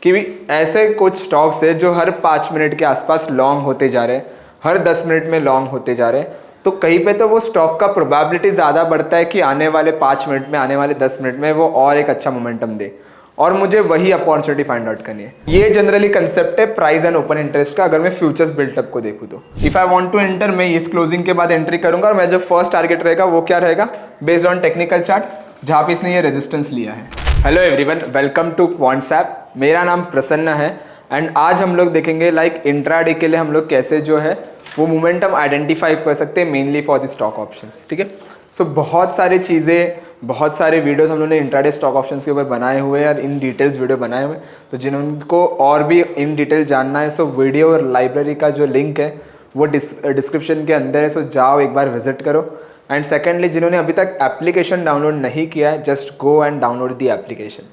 कि भी ऐसे कुछ स्टॉक्स है जो हर 5 मिनट के आसपास लॉन्ग होते जा रहे हैं, हर 10 मिनट में लॉन्ग होते जा रहे हैं। तो कहीं पे तो वो स्टॉक का प्रोबेबिलिटी ज़्यादा बढ़ता है कि आने वाले 5 मिनट में, आने वाले 10 मिनट में वो और एक अच्छा मोमेंटम दे और मुझे वही अपॉर्चुनिटी फाइंड आउट करनी है। ये जनरली कंसेप्ट है प्राइस एंड ओपन इंटरेस्ट का। अगर मैं फ्यूचर्स बिल्टअप को देखूँ तो if I want to enter, मैं इस क्लोजिंग के बाद एंट्री करूंगा और मेरा जो फर्स्ट टारगेट रहेगा वो क्या रहेगा, बेस्ड ऑन टेक्निकल चार्ट, जहाँ पे इसने ये रेजिस्टेंस लिया है। Hello everyone, welcome to Quantsapp. मेरा नाम प्रसन्न है एंड आज हम लोग देखेंगे लाइक इंट्राडे के लिए हम लोग कैसे जो है वो मोमेंटम आइडेंटिफाई कर सकते हैं, mainly for the stock options. ठीक है, सो बहुत सारी चीज़ें, बहुत सारे वीडियोस हम लोगों ने इंट्राडे स्टॉक ऑप्शंस के ऊपर बनाए हुए हैं और इन डिटेल्स वीडियो बनाए हुए हैं। तो जिनको और भी इन डिटेल जानना है, सो वीडियो और लाइब्रेरी का जो लिंक है वो डिस्क्रिप्शन के अंदर है, सो जाओ एक बार विजिट करो। एंड सेकेंडली, जिन्होंने अभी तक एप्लीकेशन डाउनलोड नहीं किया है, just go and download the application.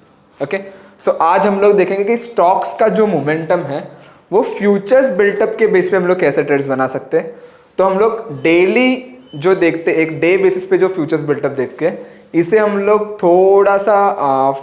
Okay, so आज हम लोग देखेंगे कि स्टॉक्स का जो मोमेंटम है वो फ्यूचर्स बिल्टअप के बेस पे हम लोग कैसे ट्रेड्स बना सकते हैं। तो हम लोग डेली जो देखते, एक डे बेसिस पे जो फ्यूचर्स बिल्टअप देखते हैं, इसे हम लोग थोड़ा सा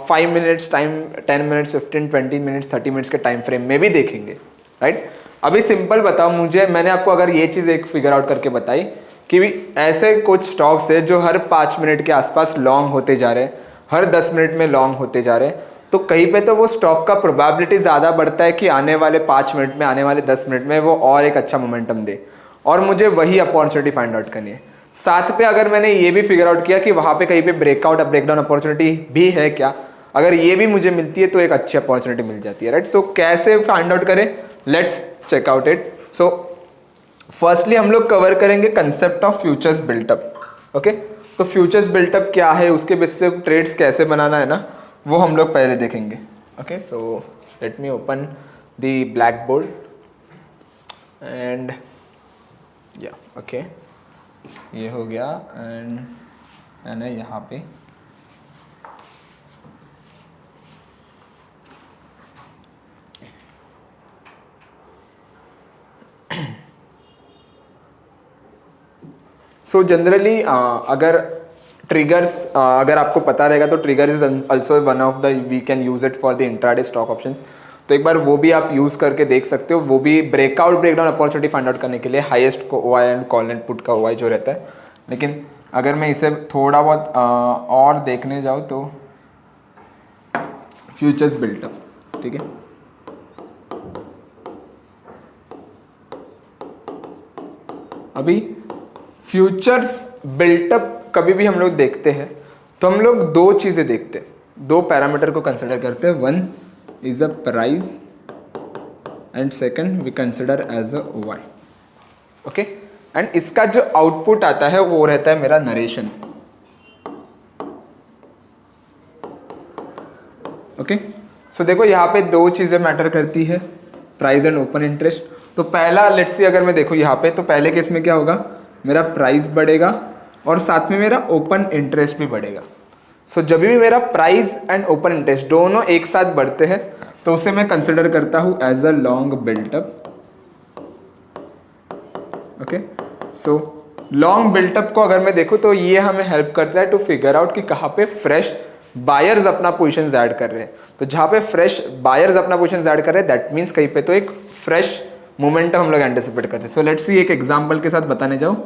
5 minutes time, 10 minutes, 15, 20 minutes, 30 minutes के टाइम फ्रेम में भी देखेंगे। राइट, अभी सिंपल बताओ मुझे, मैंने आपको अगर ये चीज़ एक फिगर आउट करके बताई कि भी ऐसे कुछ स्टॉक्स है जो हर 5 मिनट के आसपास लॉन्ग होते जा रहे हैं, हर 10 मिनट में लॉन्ग होते जा रहे हैं। तो कहीं पे तो वो स्टॉक का प्रोबेबिलिटी ज़्यादा बढ़ता है कि आने वाले 5 मिनट में, आने वाले 10 मिनट में वो और एक अच्छा मोमेंटम दे और मुझे वही अपॉर्चुनिटी फाइंड आउट करनी है। साथ पे अगर मैंने ये भी फिगर आउट किया कि वहाँ पे कहीं पे ब्रेकआउट, ब्रेकडाउन अपॉर्चुनिटी भी है क्या, अगर ये भी मुझे मिलती है तो एक अच्छी अपॉर्चुनिटी मिल जाती है। राइट, सो कैसे फाइंड आउट करें, let's check out it. So firstly हम लोग कवर करेंगे concept of futures built up. Okay, तो फ्यूचर्स बिल्टअप क्या है, उसके बेस पे ट्रेड्स कैसे बनाना है ना, वो हम लोग पहले देखेंगे। Okay, so let me open the black board and या ओके, ये हो गया एंड मैंने यहाँ पे सो जनरली अगर ट्रिगर्स, अगर आपको पता रहेगा तो trigger is also one of the, we can use it for the intraday stock options. तो एक बार वो भी आप यूज़ करके देख सकते हो, वो भी breakout, breakdown opportunity find out करने के लिए, हाईएस्ट को OI and call and put का ओआई जो रहता है। लेकिन अगर मैं इसे थोड़ा बहुत और देखने जाऊँ तो फ्यूचर्स बिल्टअप, ठीक है, अभी फ्यूचर्स बिल्टअप कभी भी हम लोग देखते हैं तो हम लोग दो चीज़ें देखते हैं, दो पैरामीटर को कंसिडर करते हैं। One is a price and second we consider as a OI. Okay, and इसका जो आउटपुट आता है वो रहता है मेरा नरेशन। ओके, सो देखो यहाँ पे दो चीज़ें मैटर करती है, प्राइस एंड ओपन इंटरेस्ट। तो पहला लेट्स सी, अगर मैं देखूँ यहाँ पे, तो पहले केस में क्या होगा, मेरा प्राइस बढ़ेगा और साथ में मेरा ओपन इंटरेस्ट भी बढ़ेगा। सो जब भी मेरा प्राइस एंड ओपन इंटरेस्ट दोनों एक साथ बढ़ते हैं तो उसे मैं कंसिडर करता हूँ as a long built up. Okay, so long built up को अगर मैं देखूँ तो ये हमें हेल्प करता है टू फिगर आउट कि कहाँ पे फ्रेश बायर्स अपना पोजीशंस ऐड कर रहे हैं। तो जहाँ पे फ्रेश बायर्स अपना पोजीशंस ऐड कर रहे हैं, दैट मीन्स कहीं पे तो एक फ्रेश मोमेंटम हम लोग एंटिसिपेट करते हैं। सो लेट्स सी, एक एग्जांपल के साथ बताने जाऊँ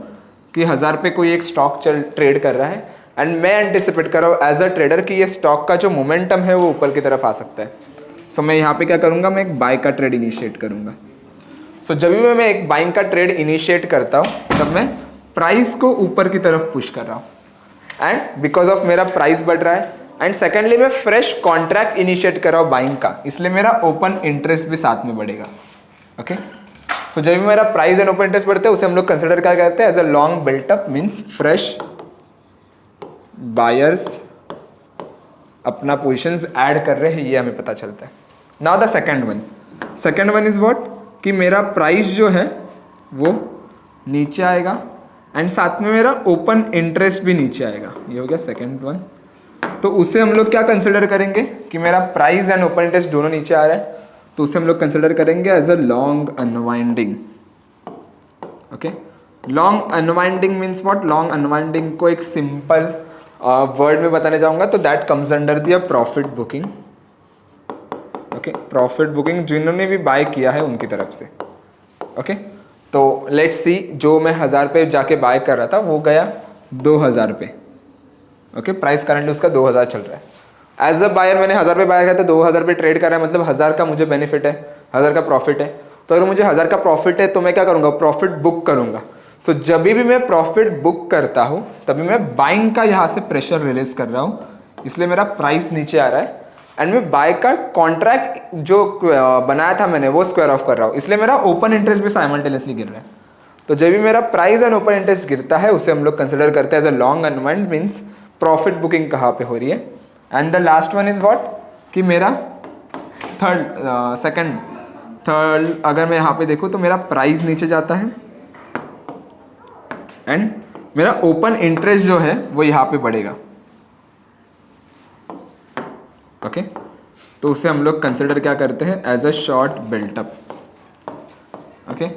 कि 1000 पे कोई एक स्टॉक ट्रेड कर रहा है एंड मैं एंटिसिपेट कर रहा हूँ एज अ ट्रेडर कि ये स्टॉक का जो मोमेंटम है वो ऊपर की तरफ आ सकता है। सो मैं यहाँ पे क्या करूँगा, मैं एक बाय का ट्रेड इनिशिएट करूँगा। सो जब भी मैं एक बाइंग का ट्रेड इनिशिएट करता हूँ तब मैं प्राइस को ऊपर की तरफ पुश कर रहा हूँ एंड बिकॉज ऑफ मेरा प्राइस बढ़ रहा है एंड सेकेंडली मैं फ्रेश कॉन्ट्रैक्ट इनिशिएट कर रहा हूँ बाइंग का, इसलिए मेरा ओपन इंटरेस्ट भी साथ में बढ़ेगा। ओके, सो जब भी मेरा प्राइस एंड ओपन इंटरेस्ट बढ़ते हैं उसे हम लोग कंसिडर क्या करते हैं, as a long built up, means fresh buyers अपना पोजिशंस ऐड कर रहे हैं, ये हमें पता चलता है। Now the second one is what, कि मेरा प्राइस जो है वो नीचे आएगा एंड साथ में मेरा ओपन इंटरेस्ट भी नीचे आएगा। ये हो गया सेकेंड वन। तो उसे हम लोग क्या कंसिडर करेंगे कि मेरा प्राइस एंड ओपन इंटरेस्ट दोनों नीचे आ रहा है, तो उसे हम लोग कंसिडर करेंगे as a long unwinding. Okay, long unwinding means what, long unwinding को एक सिंपल वर्ड में बताने जाऊंगा तो that comes under the profit booking. Okay, profit booking जिन्होंने भी बाय किया है उनकी तरफ से। ओके, तो लेट्स सी, जो मैं 1000 पे जाके बाय कर रहा था वो गया 2000 पे। ओके, प्राइस करंटली उसका 2000 चल रहा है। एज अ बायर मैंने 1000 पे बाय किया था, 2000 पे ट्रेड कर रहा है, मतलब 1000 का मुझे बेनिफिट है, 1000 का प्रॉफिट है। तो अगर मुझे 1000 का प्रॉफिट है तो मैं क्या करूँगा, प्रॉफिट बुक करूँगा। सो जब भी मैं प्रॉफिट बुक करता हूँ तभी मैं बाइंग का यहाँ से प्रेशर रिलीज कर रहा हूँ, इसलिए मेरा प्राइस नीचे आ रहा है। एंड मैं बाय का कॉन्ट्रैक्ट जो बनाया था मैंने वो स्क्वायर ऑफ कर रहा हूँ, इसलिए मेरा ओपन इंटरेस्ट भी साइमल्टेनियसली गिर रहा है। तो जब भी मेरा प्राइस एंड ओपन इंटरेस्ट गिरता है उसे हम लोग कंसिडर करते हैं as a long unwind, means profit booking कहाँ पे हो रही है। And the last one is what, कि मेरा थर्ड अगर मैं यहाँ पे देखूँ तो मेरा प्राइस नीचे जाता है एंड मेरा ओपन इंटरेस्ट जो है वो यहाँ पे बढ़ेगा। ओके, तो उसे हम लोग कंसिडर क्या करते हैं, as a short built up. Okay,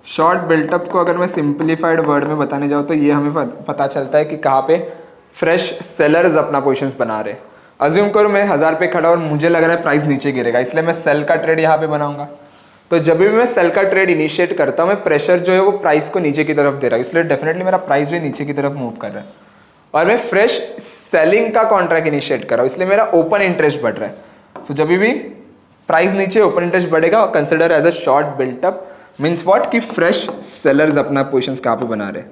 short built up को अगर मैं सिंप्लीफाइड वर्ड में बताने जाऊँ तो ये हमें पता चलता है कि कहाँ पे फ्रेश सेलर्स अपना पोजीशंस बना रहे हैं। अज्यूम करो मैं 1000 पे खड़ा और मुझे लग रहा है प्राइस नीचे गिरेगा, इसलिए मैं सेल का ट्रेड यहाँ पे बनाऊंगा। तो जब भी मैं सेल का ट्रेड इनिशिएट करता हूँ मैं प्रेशर जो है वो प्राइस को नीचे की तरफ दे रहा हूँ, इसलिए डेफिनेटली मेरा प्राइस जो है नीचे की तरफ मूव कर रहा है। और मैं फ्रेश सेलिंग का कॉन्ट्रैक्ट इनिशिएट कर रहा हूँ, इसलिए मेरा ओपन इंटरेस्ट बढ़ रहा है। सो जब भी प्राइस नीचे ओपन इंटरेस्ट बढ़ेगा, consider as a short built up, means what, कि फ्रेश सेलर्स अपना पोजीशंस कहाँ पे बना रहे हैं।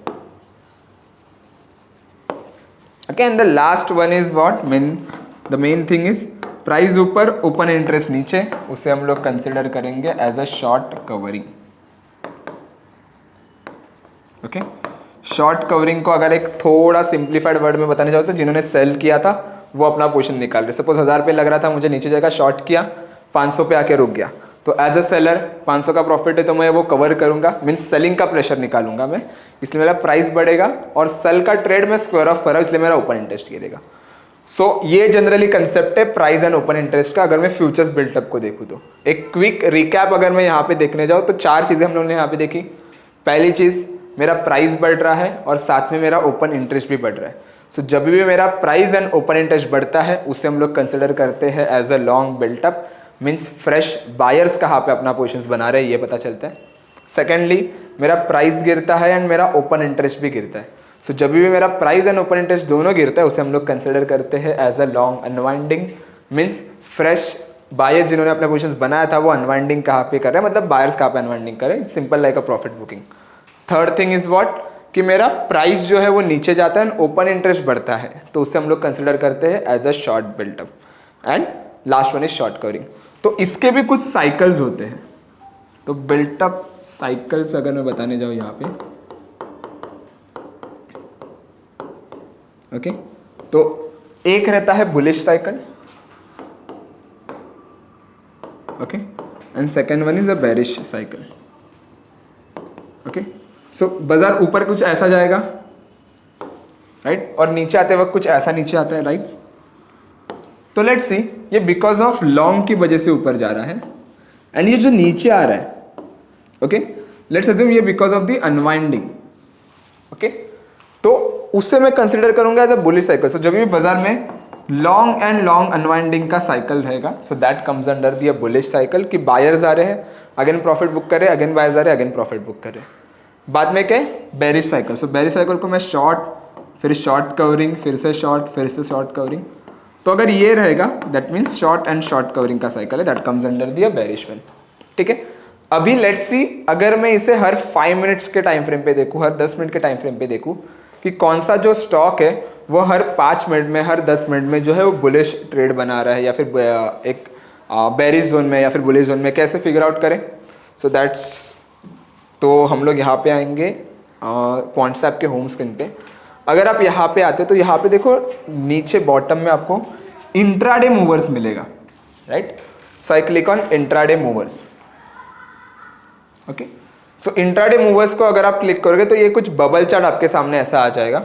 Okay, and the last one is what, the main thing is price ऊपर ओपन इंटरेस्ट नीचे, उसे हम लोग कंसिडर करेंगे as a short covering. Okay, short covering को अगर एक थोड़ा सिंप्लीफाइड वर्ड में बताने जाओ तो जिन्होंने सेल किया था वो अपना पोजीशन निकाल रहे। सपोज 1000 पे लग रहा था, मुझे नीचे जाएगा, शॉर्ट किया, 500 पे आके रुक गया, तो एज अ सेलर 500 का प्रॉफिट है तो मैं वो कवर करूंगा, मीन्स सेलिंग का प्रेशर निकालूंगा मैं, इसलिए मेरा प्राइस बढ़ेगा। और सेल का ट्रेड में स्क्वायर ऑफ कर रहा हूं, इसलिए मेरा ओपन इंटरेस्ट गिरेगा। सो ये जनरली कंसेप्ट है प्राइस एंड ओपन इंटरेस्ट का। अगर मैं फ्यूचर्स बिल्टअप को देखूँ तो एक क्विक रिकैप अगर मैं यहाँ पे देखने जाऊँ तो 4 चीजें हम लोगों ने यहाँ पे देखी। पहली चीज, मेरा प्राइस बढ़ रहा है और साथ में मेरा ओपन इंटरेस्ट भी बढ़ रहा है। सो जब भी मेरा प्राइस एंड ओपन इंटरेस्ट बढ़ता है उसे हम लोग कंसिडर करते हैं as a long built up, means fresh buyers कहाँ पे अपना पोजीशंस बना रहे हैं ये पता चलता है। सेकेंडली, मेरा प्राइस गिरता है एंड मेरा ओपन इंटरेस्ट भी गिरता है। सो जब भी मेरा प्राइस एंड ओपन इंटरेस्ट दोनों गिरता है उसे हम लोग कंसिडर करते हैं as a long unwinding, means fresh buyers जिन्होंने अपना पोजीशंस बनाया था वो अनवाइंडिंग कहाँ पे कर रहे हैं, मतलब बायर्स कहाँ पे अनवाइंडिंग कर रहे हैं, simple like a profit booking. Third thing is what, कि मेरा प्राइस जो है वो नीचे जाता है, ओपन इंटरेस्ट बढ़ता है, तो उससे हम लोग कंसिडर करते हैं as a short built up. And last one is short covering. तो इसके भी कुछ साइकिल्स होते हैं। तो बिल्टअप साइकिल्स अगर मैं बताने जाऊँ यहाँ पे, ओके, तो एक रहता है bullish cycle, okay, and second one is a bearish cycle. Okay, so बाजार ऊपर कुछ ऐसा जाएगा, राइट, और नीचे आते वक्त कुछ ऐसा नीचे आता है, राइट। तो लेट्स सी, ये बिकॉज ऑफ लॉन्ग की वजह से ऊपर जा रहा है, एंड ये जो नीचे आ रहा है, ओके, लेट्स अज्यूम ये because of the unwinding. Okay, तो उससे मैं कंसिडर करूंगा एज अ बुलिश साइकिल। सो जब भी बाजार में लॉन्ग एंड लॉन्ग अनवाइंडिंग का साइकिल रहेगा, so that comes under the bullish cycle, कि बायर्स आ रहे हैं, अगेन प्रॉफिट बुक कर रहे हैं, अगेन बायर्स आ रहे हैं, अगेन प्रॉफिट बुक कर रहे हैं। बाद में क्या, बेरिश साइकिल। सो बेरिश साइकिल को मैं शॉर्ट, फिर शॉर्ट कवरिंग, फिर से शॉर्ट, फिर से शॉर्ट कवरिंग। तो अगर ये रहेगा that means short and short covering का साइकिल है, that comes under the bearish one. ठीक है, अभी लेट्स सी, अगर मैं इसे हर 5 मिनट्स के टाइम फ्रेम पे देखूँ, हर 10 मिनट के टाइम फ्रेम पे देखूँ कि कौन सा जो स्टॉक है वो हर 5 मिनट में, हर 10 मिनट में जो है वो बुलिश ट्रेड बना रहा है या फिर एक बेरिश जोन में या फिर बुलिश जोन में, कैसे फिगर आउट करें। सो दैट्स, तो हम लोग यहाँ पे आएंगे क्वांट्सएप के होम स्क्रीन पे। अगर आप यहाँ पे आते हो तो यहाँ पे देखो नीचे बॉटम में आपको इंट्राडे मूवर्स मिलेगा, right. So I click on intraday movers. Okay, so intraday movers को अगर आप क्लिक करोगे तो ये कुछ बबल चार्ट आपके सामने ऐसा आ जाएगा।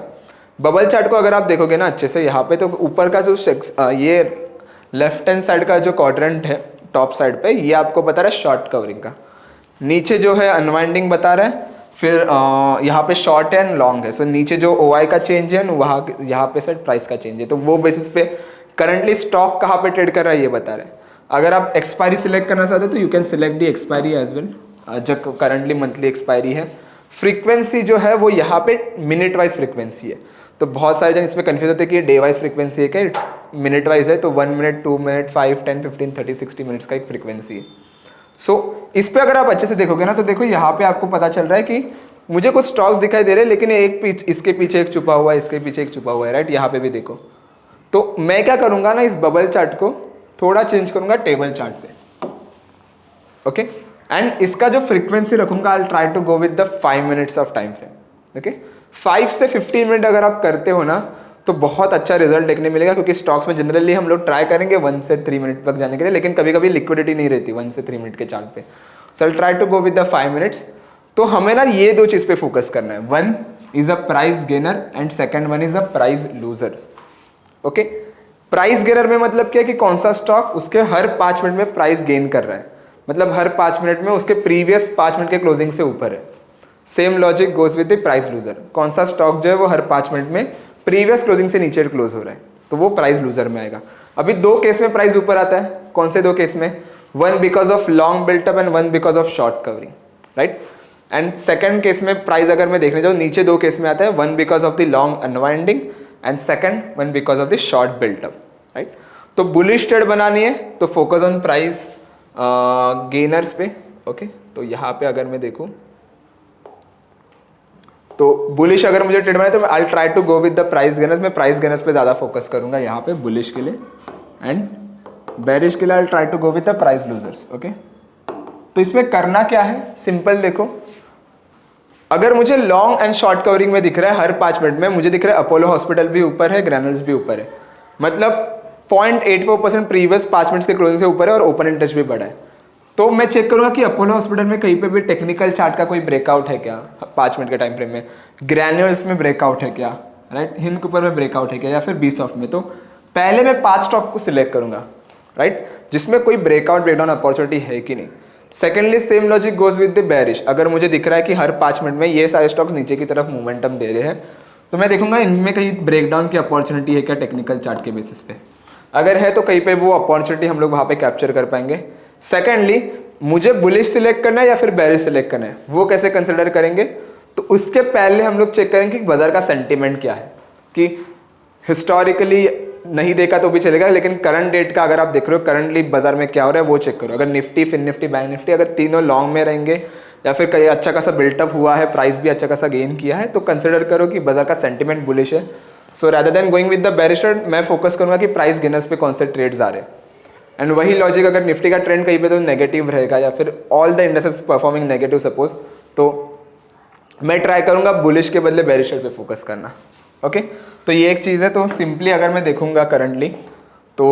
बबल चार्ट को अगर आप देखोगे ना अच्छे से यहाँ पे, तो ऊपर का जो ये लेफ्ट हैंड साइड का जो क्वाड्रेंट है टॉप साइड पे, ये आपको बता रहा है शॉर्ट कवरिंग का, नीचे जो है अनवाइंडिंग बता रहा है, फिर यहाँ पे शॉर्ट एंड लॉन्ग है। सो नीचे जो OI का चेंज है वहाँ, यहाँ पे सर प्राइस का चेंज है, तो वो बेसिस पे करंटली स्टॉक कहाँ पे ट्रेड कर रहा है ये बता रहे हैं। अगर आप एक्सपायरी सिलेक्ट करना चाहते हो तो you can select the expiry as well, जो करंटली मंथली एक्सपायरी है। फ्रीक्वेंसी जो है वो यहाँ पे मिनट वाइज फ्रीक्वेंसी है, तो बहुत सारे जन इसमें कंफ्यूज होते हैं कि ये डे वाइज फ्रीक्वेंसी है क्या, इट्स मिनट वाइज है। तो 1 मिनट, 2 मिनट, 5, 10, 15, 30, 60 मिनट्स का एक फ्रीक्वेंसी है। सो इस पे अगर आप अच्छे से देखोगे ना तो देखो यहाँ पे आपको पता चल रहा है कि मुझे कुछ स्टॉक्स दिखाई दे रहे हैं, लेकिन इसके पीछे एक छुपा हुआ है, इसके पीछे एक छुपा हुआ है, राइट। यहाँ पे भी देखो, तो मैं क्या करूंगा ना, इस बबल चार्ट को थोड़ा चेंज करूंगा टेबल चार्ट पे, ओके। एंड इसका जो फ्रीक्वेंसी रखूंगा, I try to go with the 5 minutes of time frame, okay. 5 से 15 मिनट अगर आप करते हो ना तो बहुत अच्छा रिजल्ट देखने मिलेगा, क्योंकि स्टॉक्स में जनरली हम लोग ट्राई करेंगे 1 से 3 मिनट तक जाने के लिए, लेकिन कभी कभी लिक्विडिटी नहीं रहती 1 से 3 मिनट के चार्ट पे। So I try to go with the 5 minutes. तो हमें ना ये दो चीज पे फोकस करना है, one is a price gainer and second one is a price losers, okay. Price gainer में मतलब क्या है कि कौन सा स्टॉक उसके हर 5 मिनट में प्राइस गेन कर रहा है, मतलब हर 5 मिनट में उसके प्रीवियस 5 मिनट के क्लोजिंग से ऊपर है। Same logic goes with the price loser, कौन सा स्टॉक जो है वो हर 5 मिनट में प्रीवियस क्लोजिंग से नीचे क्लोज हो रहा है, तो वो प्राइस लूजर में आएगा। अभी दो केस में प्राइस ऊपर आता है, कौन से दो केस में, one because of long built up and one because of short covering, right. And second case में प्राइस अगर मैं देखने जाऊँ, नीचे दो केस में आता है, one because of the long unwinding and second one because of the short built up, right. तो बुलिश ट्रेड बनानी है तो फोकस ऑन प्राइस गेनर्स पे, ओके। तो यहाँ पे अगर मैं देखूँ तो बुलिश अगर मुझे ट्रेड बनाए तो I try to go with the price gainers, मैं प्राइस गेनर्स पे ज़्यादा फोकस करूंगा यहाँ पे बुलिश के लिए, एंड बेरिश के लिए I try to go with the price losers, okay. तो इसमें करना क्या है, सिंपल देखो, अगर मुझे लॉन्ग एंड शॉर्ट कवरिंग में दिख रहा है हर 5 मिनट में, मुझे दिख रहा है अपोलो हॉस्पिटल भी ऊपर है, ग्रैनुल्स भी ऊपर है, मतलब 0.84% प्रीवियस 5 मिनट्स के क्लोजिंग से ऊपर है और ओपन इंटरेस्ट भी बढ़ा है, तो मैं चेक करूंगा कि अपोलो हॉस्पिटल में कहीं पे भी टेक्निकल चार्ट का कोई ब्रेकआउट है क्या 5 मिनट के टाइम फ्रेम में, ग्रैन्यूल्स में ब्रेकआउट है क्या, राइट, हिंद के ऊपर में ब्रेकआउट है क्या, या फिर बी सॉफ्ट में। तो पहले मैं 5 स्टॉक को सिलेक्ट करूंगा, राइट, जिसमें कोई ब्रेकआउट ब्रेकडाउन अपॉर्चुनिटी है कि नहीं। Secondly same logic goes with the bearish, अगर मुझे दिख रहा है कि हर 5 मिनट में ये सारे स्टॉक्स नीचे की तरफ मोमेंटम दे रहे हैं, तो मैं देखूंगा इनमें कहीं ब्रेकडाउन की अपॉर्चुनिटी है क्या टेक्निकल चार्ट के बेसिस पे, अगर है तो कहीं पे वो अपॉर्चुनिटी हम लोग वहां पे कैप्चर कर पाएंगे। सेकेंडली मुझे बुलिश सिलेक्ट करना है या फिर बेरिश सिलेक्ट करना है, वो कैसे कंसिडर करेंगे, तो उसके पहले हम लोग चेक करेंगे कि बाजार का सेंटीमेंट क्या है, कि हिस्टोरिकली नहीं देखा तो भी चलेगा, लेकिन करंट डेट का अगर आप देख रहे हो करंटली बाजार में क्या हो रहा है वो चेक करो। अगर निफ्टी, फिन निफ्टी, बैंक निफ्टी अगर तीनों लॉन्ग में रहेंगे या फिर कहीं अच्छा खासा बिल्टअप हुआ है, प्राइस भी अच्छा खासा गेन किया है, तो कंसिडर करो कि बाजार का सेंटीमेंट बुलिश है। So rather than going with the bearish trade, मैं फोकस करूंगा कि प्राइस गेनर्स पे कौन से ट्रेड्स आ रहे हैं। एंड वही लॉजिक अगर निफ्टी का ट्रेंड कहीं पे तो नेगेटिव रहेगा या फिर all the indexes performing negative suppose, तो मैं ट्राई करूंगा बुलिश के बदले बेरिश ट्रेड पे फोकस करना, ओके। तो ये एक चीज़ है। तो सिंपली अगर मैं देखूंगा करंटली तो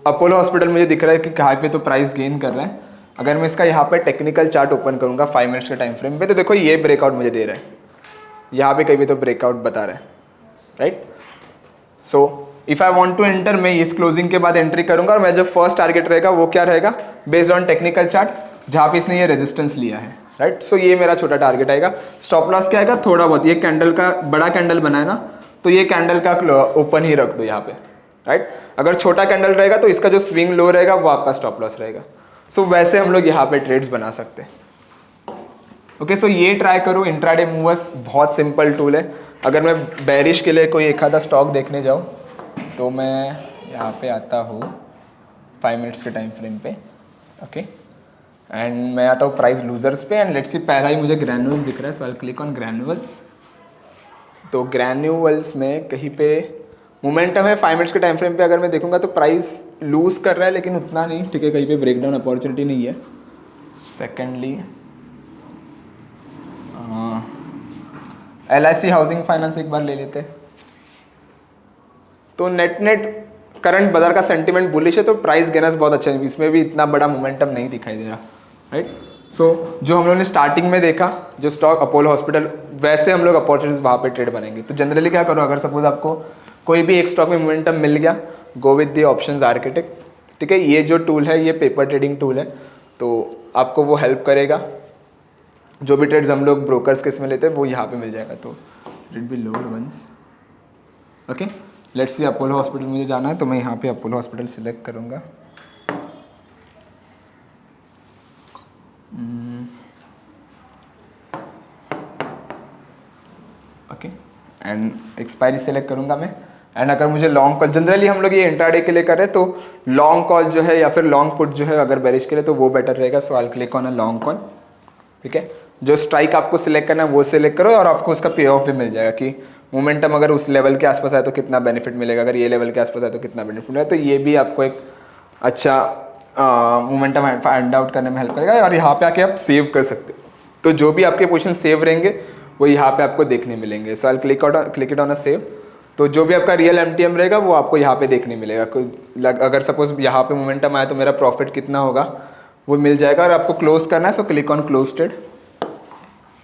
अपोलो हॉस्पिटल मुझे दिख रहा है कि कहाँ पे तो प्राइस गेन कर रहा है। अगर मैं इसका यहाँ पे टेक्निकल चार्ट ओपन करूंगा 5 मिनट्स के टाइम फ्रेम पे, तो देखो ये ब्रेकआउट मुझे दे रहा है, यहाँ पे कहीं भी तो ब्रेकआउट बता रहा है, right. So if I want to enter, मैं इस क्लोजिंग के बाद एंट्री करूंगा और मेरा जो फर्स्ट टारगेट रहेगा वो क्या रहेगा, बेस्ड ऑन टेक्निकल चार्ट, जहाँ पे इसने ये रेजिस्टेंस लिया है, राइट। सो ये मेरा छोटा टारगेट आएगा। स्टॉप लॉस क्या आएगा, थोड़ा बहुत, ये कैंडल का बड़ा कैंडल बना है ना, तो ये कैंडल का ओपन ही रख दो यहाँ पे, राइट। अगर छोटा कैंडल रहेगा तो इसका जो स्विंग लो रहेगा वो आपका स्टॉप लॉस रहेगा। सो वैसे हम लोग यहाँ पे ट्रेड्स बना सकते हैं, ओके। सो ये ट्राई करो, इंट्राडे मूवर्स बहुत सिंपल टूल है। अगर मैं बेरिश के लिए कोई एक आधा स्टॉक देखने जाऊँ तो मैं यहाँ पे आता हूँ 5 मिनट्स के टाइम फ्रेम पे, ओके। एंड मैं आता हूँ प्राइस लूजर्स पे, एंड लेट्स सी पहला ही मुझे ग्रैन्यूल्स दिख रहा है, so I click on granules. तो ग्रैन्यूल्स में कहीं पे मोमेंटम है 5 मिनट्स के टाइम फ्रेम पे, अगर मैं देखूंगा तो प्राइस लूज कर रहा है लेकिन उतना नहीं, ठीक है, कहीं पे ब्रेकडाउन अपॉर्चुनिटी नहीं है। सेकेंडली LIC हाउसिंग फाइनेंस एक बार ले लेते हैं। तो नेट करंट बाजार का सेंटीमेंट बुलिश है, तो प्राइस गेनर्स बहुत अच्छा है, इसमें भी इतना बड़ा मोमेंटम नहीं दिखाई दे रहा, राइट। सो जो हम लोगों ने स्टार्टिंग में देखा जो स्टॉक अपोलो हॉस्पिटल, वैसे हम लोग अपॉर्चुनिटीज वहाँ पे ट्रेड बनेंगे। तो जनरली क्या करो, अगर सपोज आपको कोई भी एक स्टॉक में मोमेंटम मिल गया, गो विद द ऑप्शंस आर्किटेक्ट, ठीक है। ये जो टूल है ये पेपर ट्रेडिंग टूल है, तो आपको वो हेल्प करेगा। जो भी ट्रेड्स हम लोग ब्रोकर्स के इसमें लेते हैं वो यहाँ पे मिल जाएगा। तो it be lower once, okay. Let's see Apollo hospital मुझे जाना है, तो मैं यहाँ पे अपोलो हॉस्पिटल सिलेक्ट करूँगा। ओके, एंड एक्सपायरी सेलेक्ट करूंगा मैं। एंड अगर मुझे लॉन्ग कॉल, जनरली हम लोग ये इंट्राडे के लिए कर रहे हैं, तो लॉन्ग कॉल जो है या फिर लॉन्ग पुट जो है अगर बेरिश के लिए तो वो बेटर रहेगा। So I click on a long call. ठीक है, जो स्ट्राइक आपको सिलेक्ट करना है वो सिलेक्ट करो और आपको उसका पे ऑफ भी मिल जाएगा कि मोमेंटम अगर उस लेवल के आसपास आए तो कितना बेनिफिट मिलेगा, अगर ये लेवल के आसपास आए तो कितना बेनिफिट मिलेगा। तो ये भी आपको एक अच्छा मोमेंटम फाइंड आउट करने में हेल्प करेगा। और यहाँ पे आके आप सेव कर सकते हो, तो जो भी आपके पोजीशन सेव रहेंगे वो यहाँ पे आपको देखने मिलेंगे। So I click it on a save. तो जो भी आपका रियल MTM रहेगा वो आपको यहाँ पे देखने मिलेगा। अगर सपोज यहाँ पे मोमेंटम आया तो मेरा प्रॉफिट कितना होगा वो मिल जाएगा। और आपको क्लोज करना है, so click on close trade.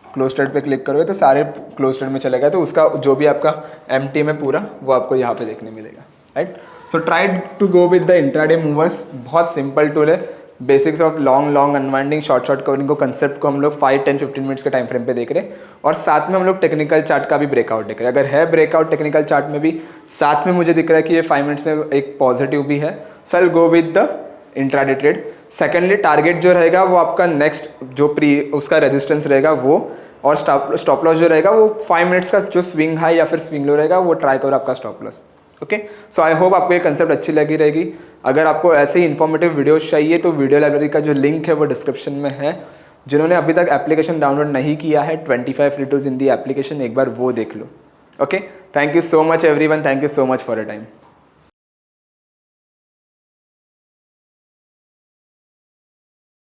Close trade पे क्लिक करोगे तो सारे क्लोज ट्रेड में चले गए, तो उसका जो भी आपका MTM है पूरा वो आपको यहाँ पे देखने मिलेगा, right. So try to go with the intraday movers. बहुत सिंपल टूल है। Basics of long unwinding, short covering को, कंसेप्ट को हम लोग 5, 10, 15 मिनट्स के टाइम फ्रेम पे देख रहे हैं। और साथ में हम लोग टेक्निकल चार्ट का भी ब्रेकआउट देख रहे हैं। अगर है ब्रेकआउट टेक्निकल चार्ट में भी, साथ में मुझे दिख रहा है कि ये 5 मिनट्स में एक पॉजिटिव भी है। So I go with the intraday trade. Secondly target जो रहेगा वो आपका नेक्स्ट जो उसका रेजिस्टेंस रहेगा वो, और स्टॉप लॉस जो रहेगा वो 5 मिनट्स का जो स्विंग हाई या फिर स्विंग लो रहेगा वो ट्राई करो आपका stop loss. Okay, so I hope आपको ये कंसेप्ट अच्छी लगी रहेगी। अगर आपको ऐसे ही इन्फॉर्मेटिव वीडियोस चाहिए तो वीडियो लाइब्रेरी का जो लिंक है वो डिस्क्रिप्शन में है। जिन्होंने अभी तक एप्लीकेशन डाउनलोड नहीं किया है, 25 free tools in the application, एक बार वो देख लो। Okay, thank you so much everyone, thank you so much for your time.